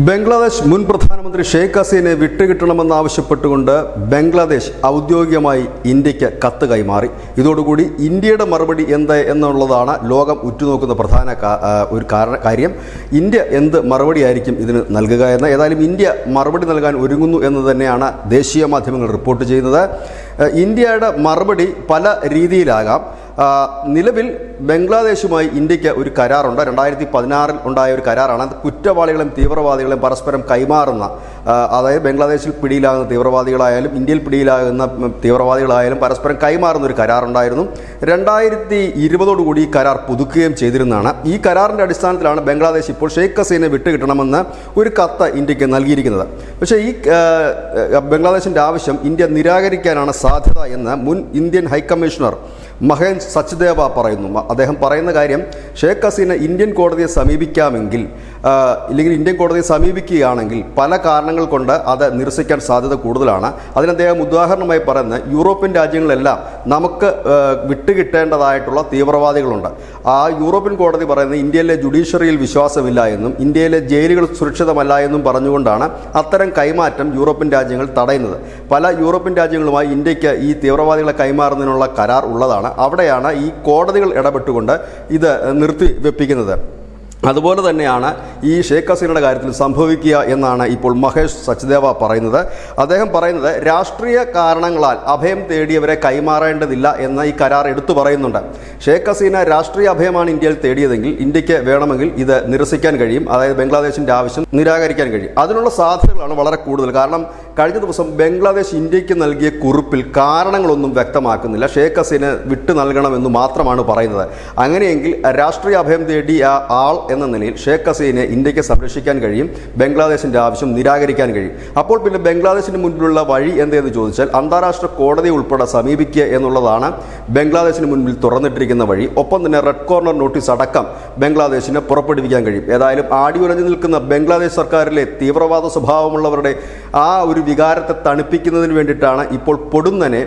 ബംഗ്ലാദേശ് മുൻ പ്രധാനമന്ത്രി ഷെയ്ഖ് ഹസീനെ വിട്ടുകിട്ടണമെന്നാവശ്യപ്പെട്ടുകൊണ്ട് ബംഗ്ലാദേശ് ഔദ്യോഗികമായി ഇന്ത്യക്ക് കത്ത് കൈമാറി. ഇതോടുകൂടി ഇന്ത്യയുടെ മറുപടി എന്ത് എന്നുള്ളതാണ് ലോകം ഉറ്റുനോക്കുന്ന പ്രധാന കാര്യം. ഇന്ത്യ എന്ത് മറുപടിയായിരിക്കും ഇതിന് നൽകുക എന്ന്. ഏതായാലും ഇന്ത്യ മറുപടി നൽകാൻ ഒരുങ്ങുന്നു എന്ന് തന്നെയാണ് ദേശീയ മാധ്യമങ്ങൾ റിപ്പോർട്ട് ചെയ്യുന്നത്. ഇന്ത്യയുടെ മറുപടി പല രീതിയിലാകാം. നിലവിൽ ബംഗ്ലാദേശുമായി ഇന്ത്യക്ക് ഒരു കരാറുണ്ട്. 2016 ഉണ്ടായ ഒരു കരാറാണ്. കുറ്റവാളികളും തീവ്രവാദികളെയും പരസ്പരം കൈമാറുന്ന, അതായത് ബംഗ്ലാദേശിൽ പിടിയിലാകുന്ന തീവ്രവാദികളായാലും ഇന്ത്യയിൽ പിടിയിലാകുന്ന തീവ്രവാദികളായാലും പരസ്പരം കൈമാറുന്ന ഒരു കരാറുണ്ടായിരുന്നു. 2020 ഈ കരാർ പുതുക്കുകയും ചെയ്തിരുന്നതാണ്. ഈ കരാറിൻ്റെ അടിസ്ഥാനത്തിലാണ് ബംഗ്ലാദേശ് ഇപ്പോൾ ഷെയ്ഖ് ഹസീനെ വിട്ടുകിട്ടണമെന്ന് ഒരു കത്ത് ഇന്ത്യക്ക് നൽകിയിരിക്കുന്നത്. പക്ഷേ ഈ ബംഗ്ലാദേശിൻ്റെ ആവശ്യം ഇന്ത്യ നിരാകരിക്കാനാണ് സാധ്യത എന്ന് മുൻ ഇന്ത്യൻ ഹൈക്കമ്മീഷണർ മഹേന്ദ് സച്ദേവ പറയുന്നു. അദ്ദേഹം പറയുന്ന കാര്യം, ഷെയ്ഖ് ഹസീന ഇന്ത്യൻ കോടതിയെ സമീപിക്കാമെങ്കിൽ, ഇല്ലെങ്കിൽ ഇന്ത്യൻ കോടതിയെ സമീപിക്കുകയാണെങ്കിൽ പല കാരണങ്ങൾ കൊണ്ട് അത് നിരസിക്കാൻ സാധ്യത കൂടുതലാണ്. അതിന് അദ്ദേഹം ഉദാഹരണമായി പറയുന്നത്, യൂറോപ്യൻ രാജ്യങ്ങളിലെല്ലാം നമുക്ക് വിട്ടുകിട്ടേണ്ടതായിട്ടുള്ള തീവ്രവാദികളുണ്ട്. ആ യൂറോപ്യൻ കോടതി പറയുന്നത് ഇന്ത്യയിലെ ജുഡീഷ്യറിയിൽ വിശ്വാസമില്ല എന്നും ഇന്ത്യയിലെ ജയിലുകൾ സുരക്ഷിതമല്ല എന്നും പറഞ്ഞുകൊണ്ടാണ് അത്തരം കൈമാറ്റം യൂറോപ്യൻ രാജ്യങ്ങൾ തടയുന്നത്. പല യൂറോപ്യൻ രാജ്യങ്ങളുമായി ഇന്ത്യക്ക് ഈ തീവ്രവാദികളെ കൈമാറുന്നതിനുള്ള കരാർ ഉള്ളതാണ്. അവിടെയാണ് ഈ കോടതികൾ ഇടപെട്ടുകൊണ്ട് ഇത് നിർത്തിവെപ്പിക്കുന്നത്. അതുപോലെ തന്നെയാണ് ഈ ഷെയ്ഖ് ഹസീനയുടെ കാര്യത്തിൽ സംഭവിക്കുക എന്നാണ് ഇപ്പോൾ മഹേഷ് സച്ദേവ പറയുന്നത്. അദ്ദേഹം പറയുന്നത്, രാഷ്ട്രീയ കാരണങ്ങളാൽ അഭയം തേടിയവരെ കൈമാറേണ്ടതില്ല എന്ന് ഈ കരാർ എടുത്തു പറയുന്നുണ്ട്. ഷെയ്ഖ് ഹസീന രാഷ്ട്രീയ അഭയമാണ് ഇന്ത്യയിൽ തേടിയതെങ്കിൽ ഇന്ത്യക്ക് വേണമെങ്കിൽ ഇത് നിരസിക്കാൻ കഴിയും. അതായത് ബംഗ്ലാദേശിൻ്റെ ആവശ്യം നിരാകരിക്കാൻ കഴിയും. അതിനുള്ള സാധ്യതകളാണ് വളരെ കൂടുതൽ. കാരണം കഴിഞ്ഞ ദിവസം ബംഗ്ലാദേശ് ഇന്ത്യക്ക് നൽകിയ കുറിപ്പിൽ കാരണങ്ങളൊന്നും വ്യക്തമാക്കുന്നില്ല. ഷെയ്ഖ് ഹസീനെ വിട്ടു നൽകണമെന്ന് മാത്രമാണ് പറയുന്നത്. അങ്ങനെയെങ്കിൽ രാഷ്ട്രീയ അഭയം തേടിയ ആൾ എന്ന നിലയിൽ ഷെയ്ഖ് ഹസീനെ ഇന്ത്യക്ക് സംരക്ഷിക്കാൻ കഴിയും, ബംഗ്ലാദേശിൻ്റെ ആവശ്യം നിരാകരിക്കാൻ കഴിയും. അപ്പോൾ പിന്നെ ബംഗ്ലാദേശിന് മുൻപിലുള്ള വഴി എന്തെന്ന് ചോദിച്ചാൽ അന്താരാഷ്ട്ര കോടതി ഉൾപ്പെടെ സമീപിക്കുക എന്നുള്ളതാണ് ബംഗ്ലാദേശിന് മുൻപിൽ തുറന്നിട്ടിരിക്കുന്ന വഴി. ഒപ്പം തന്നെ റെഡ് കോർണർ നോട്ടീസ് അടക്കം ബംഗ്ലാദേശിന് പുറപ്പെടുവിക്കാൻ കഴിയും. ഏതായാലും ആടിയുലഞ്ഞു നിൽക്കുന്ന ബംഗ്ലാദേശ് സർക്കാരിലെ തീവ്രവാദ സ്വഭാവമുള്ളവരുടെ ആ ഒരു വികാരത്തെ തണുപ്പിക്കുന്നതിന് വേണ്ടിയിട്ടാണ് ഇപ്പോൾ പൊടുന്നനെ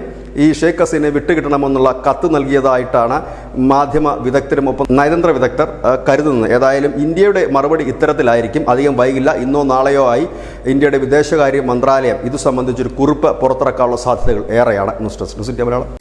ഈ ഷെയ്ഖ് ഹസീനെ വിട്ടുകിട്ടണമെന്നുള്ള കത്ത് നൽകിയതായിട്ടാണ് മാധ്യമ വിദഗ്ധരും ഒപ്പം നയതന്ത്ര വിദഗ്ധർ കരുതുന്നത്. ഏതായാലും ഇന്ത്യയുടെ മറുപടി ഇത്തരത്തിലായിരിക്കും. അധികം വൈകില്ല. ഇന്നോ നാളെയോ ആയി ഇന്ത്യയുടെ വിദേശകാര്യ മന്ത്രാലയം ഇതു സംബന്ധിച്ചൊരു കുറിപ്പ് പുറത്തിറക്കാനുള്ള സാധ്യതകൾ ഏറെയാണ്. News desk, news India Malayalam.